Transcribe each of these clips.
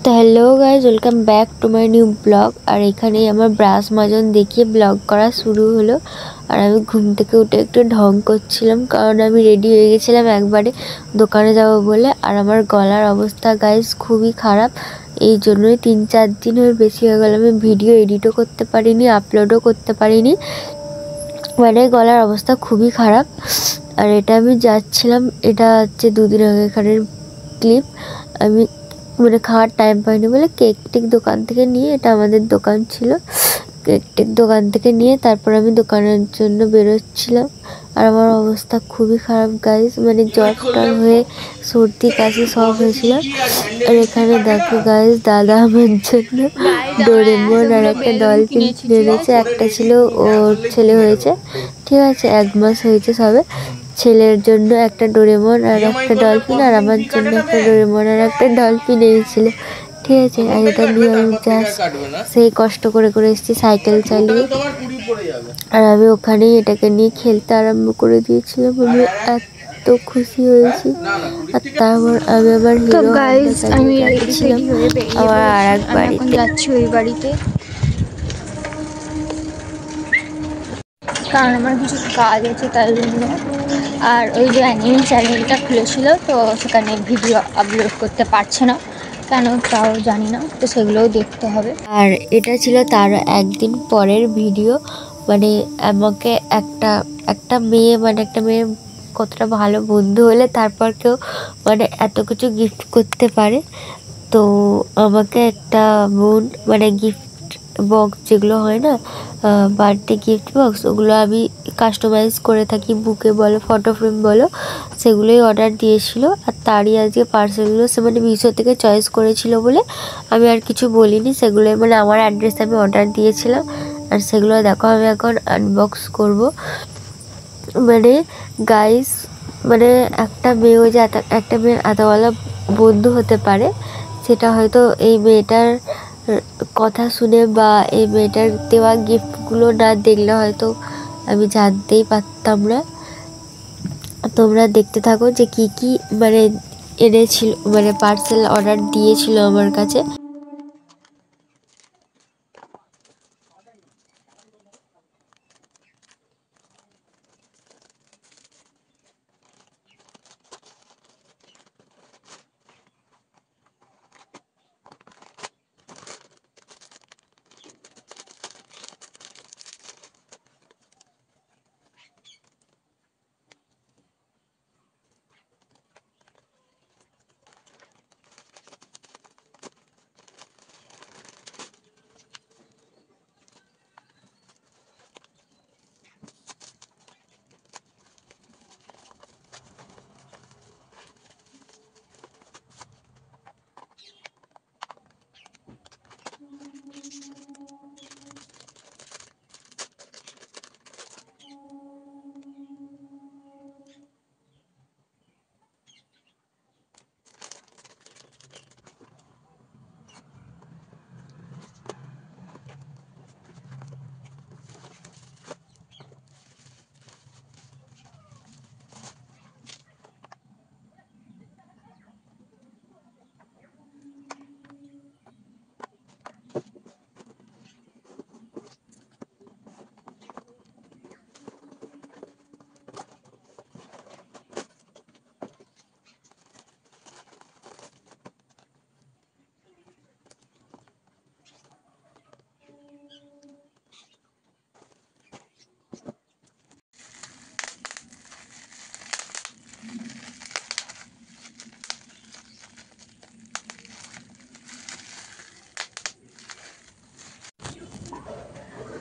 তো hello guys, welcome back to my new blog. আর এখানেই আমার ব্রাশ মাজন দেখিয়ে ব্লগ করা শুরু হলো। আর আমি ঘুম থেকে উঠে একটু ঢং করছিলাম, কারণ আমি রেডি হয়ে গেছিলাম একবারে দোকানে যাব বলে। আর আমার গলার অবস্থা গাইজ খুবই খারাপ, এই জন্যই 3-4 দিন বেশি হয়ে গেল আমি ভিডিও এডিটও করতে পারিনি, আপলোডও করতে পারিনি। মানে গলার অবস্থা খুবই খারাপ। আর এটা আমি যাচ্ছিলাম, এটা হচ্ছে 2 দিন আগেকারের ক্লিপ। আমি মানে খাওয়ার টাইম পাইনি বলে কেক টেক দোকান থেকে নিয়ে, এটা আমাদের দোকান ছিল, কেক টেক দোকান থেকে নিয়ে তারপর আমি দোকানের জন্য বেরোচ্ছিলাম। আর আমার অবস্থা খুবই খারাপ গাইজ, মানে জ্বর টর হয়ে সর্দি কাশি সব হয়েছিল। আর এখানে দেখো গাইজ, দাদা আমার জন্য ডোরেমন আর একটা ডলফিন এনেছে। একটা ছিল ওর ছেলে হয়েছে, ঠিক আছে, 1 মাস হয়েছে সবে। ছেলের জন্য একটা ডোরেমন আর একটা ডলফিন, আর আমার জন্য একটা ডোরেমন আর একটা ডলফিন এনেছিল, ঠিক আছে। আর এটা নিয়ে আমি জাস্ট সেই কষ্ট করে করে এসেছি সাইকেল চালিয়ে। আর আমি ওখানেই এটাকে নিয়ে খেলতে আরম্ভ করে দিয়েছিলাম। আমি এত খুশি হয়েছি। আর তারপর আমি আমার হিরো আমি যাচ্ছিলাম আমার আর এক বাড়িতে। এখন যাচ্ছি ওই বাড়িতে, কারণ আমার কিছু কাজ আছে তাই জন্য। আর ওই যে অ্যানিমেল চ্যানেলটা খুলেছিল, তো সেখানে ভিডিও আপলোড করতে পারছে না কেন তাও জানি না, তো সেগুলোও দেখতে হবে। আর এটা ছিল তার একদিন পরের ভিডিও। মানে আমাকে একটা মেয়ে, মানে একটা মেয়ে কতটা ভালো বন্ধু হলে তারপর কেউ মানে এত কিছু গিফট করতে পারে। তো আমাকে একটা বোন মানে গিফট বক্স যেগুলো হয় না, বার্থডে গিফট বক্স, ওগুলো আমি কাস্টমাইজ করে থাকি, বুকে বলো ফটো ফ্রেম বলো, সেগুলোই অর্ডার দিয়েছিল। আর তারই আজকে পার্সেলগুলো সে মানে মিশো থেকে চয়েস করেছিল বলে আমি আর কিছু বলিনি, সেগুলো মানে আমার অ্যাড্রেসে আমি অর্ডার দিয়েছিলাম। আর সেগুলো দেখো আমি এখন আনবক্স করব। মানে গাইস, মানে একটা মেয়েও যে একটা মেয়ের এতবেলা বন্ধু হতে পারে, সেটা হয়তো এই মেয়েটার কথা শুনে বা এই মেয়েটার দেওয়া গিফটগুলো না দেখলে হয়তো আমি জানতেই পারতাম না। তোমরা দেখতে থাকো যে কি কি মানে এনেছিল, মানে পার্সেল অর্ডার দিয়েছিল আমার কাছে।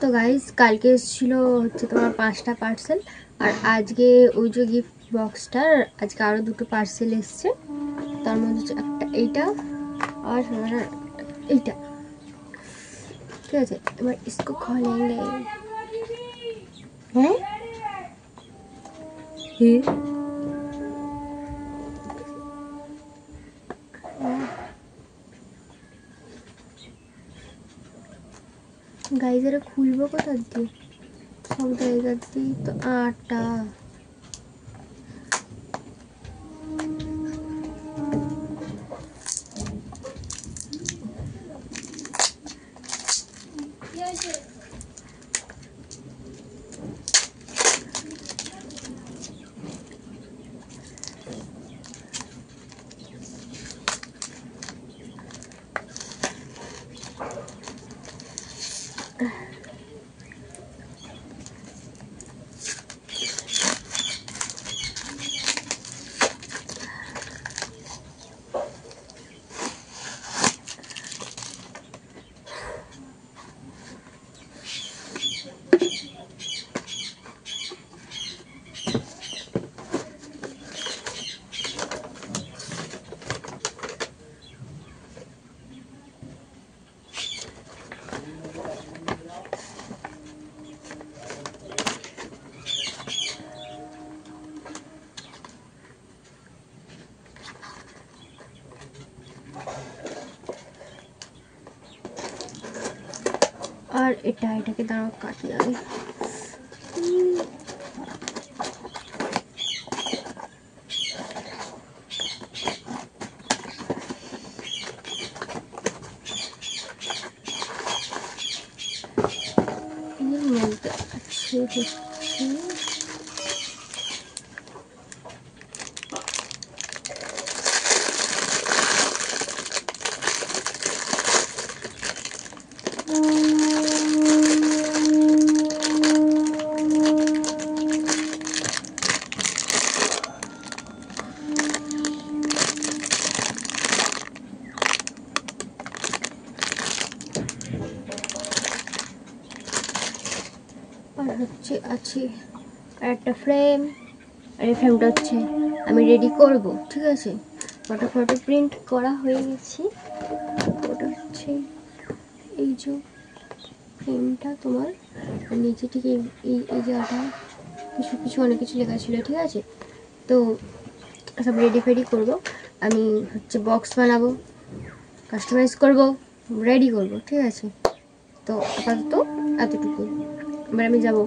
তো গাইজ, কালকে এসেছিলো হচ্ছে তোমার 5টা পার্সেল, আর আজকে ওই যে গিফট বক্সটার আজকে আরও 2টো পার্সেল এসছে। তার মধ্যে হচ্ছে একটা এইটা আর এইটা, ঠিক আছে। এবার ইসকো খোলেঙ্গে। হ্যাঁ গাইজ, এরা খুলবো কোথা দিয়ে? সব জায়গা দিয়ে তো আটা। আর এটাকে দাঁড়াও কাটি আগে। এর মধ্যে আছে হচ্ছে আর হচ্ছে আছে আর একটা ফ্রেম। আর এই ফ্রেমটা হচ্ছে আমি রেডি করব, ঠিক আছে। ফটো প্রিন্ট করা হয়ে গেছে। ওটা হচ্ছে এই যে ফ্রেমটা তোমার, নিচে ঠিক এই জায়গাটা কিছু অনেক কিছু লেখা ছিল, ঠিক আছে। তো সব রেডি করবো। আমি হচ্ছে বক্স বানাবো, কাস্টমাইজ করব, রেডি করব, ঠিক আছে। তো আপাতত এতটুকু। এবার আমি যাবো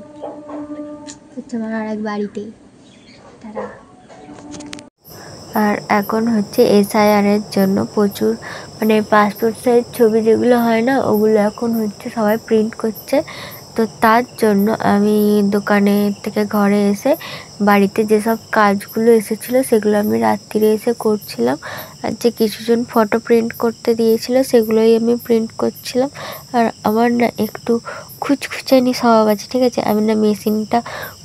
হচ্ছে আমার আর এক বাড়িতে। তারা আর এখন হচ্ছে SIR এর জন্য প্রচুর মানে পাসপোর্ট সাইজ ছবি যেগুলো হয় না, ওগুলো এখন হচ্ছে সবাই প্রিন্ট করছে। তো তার জন্য আমি দোকানে থেকে ঘরে এসে বাড়িতে যেসব কাজগুলো এসেছিলো সেগুলো আমি রাত্রিরে এসে করছিলাম। আর যে কিছুজন ফটো প্রিন্ট করতে দিয়েছিল সেগুলোই আমি প্রিন্ট করছিলাম। আর আমার না একটু খুচখুচানি স্বভাব আছে, ঠিক আছে। আমি না মেশিনটা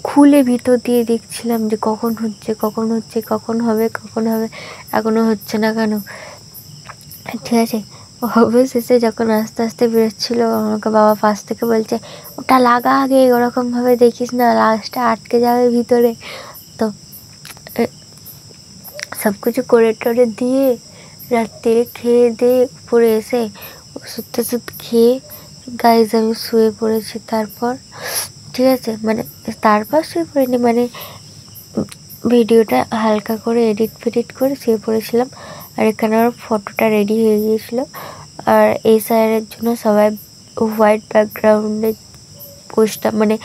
খুলে ভিতর দিয়ে দেখছিলাম যে কখন কখন হবে, এখনও হচ্ছে না কেন, ঠিক আছে। অবশেষে যখন আস্তে আস্তে বেরোচ্ছিলো, আমাকে বাবা পাশ থেকে বলছে ওটা লাগা আগে, ওরকমভাবে দেখিস না, লাস্টে আটকে যাবে ভিতরে। তো সব কিছু করে টরে দিয়ে রাত্রে খেয়ে দিয়ে উপরে এসে ওষুধ খেয়ে গাইজ আমি শুয়ে পড়েছি। তারপর ঠিক আছে, মানে তারপর শুয়ে পড়িনি, মানে ভিডিওটা হালকা করে এডিট করে শুয়ে পড়েছিলাম। আর এখানে আমার ফটোটা রেডি হয়ে গিয়েছিলো। আর এই স্যারের জন্য সবাই হোয়াইট ব্যাকগ্রাউন্ডের পোস্টটা মানে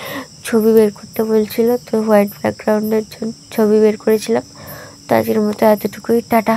ছবি বের করতে বলছিল, তো হোয়াইট ব্যাকগ্রাউন্ডের জন্য ছবি বের করেছিলাম। তো আজকের মতো এতটুকুই, টাটা।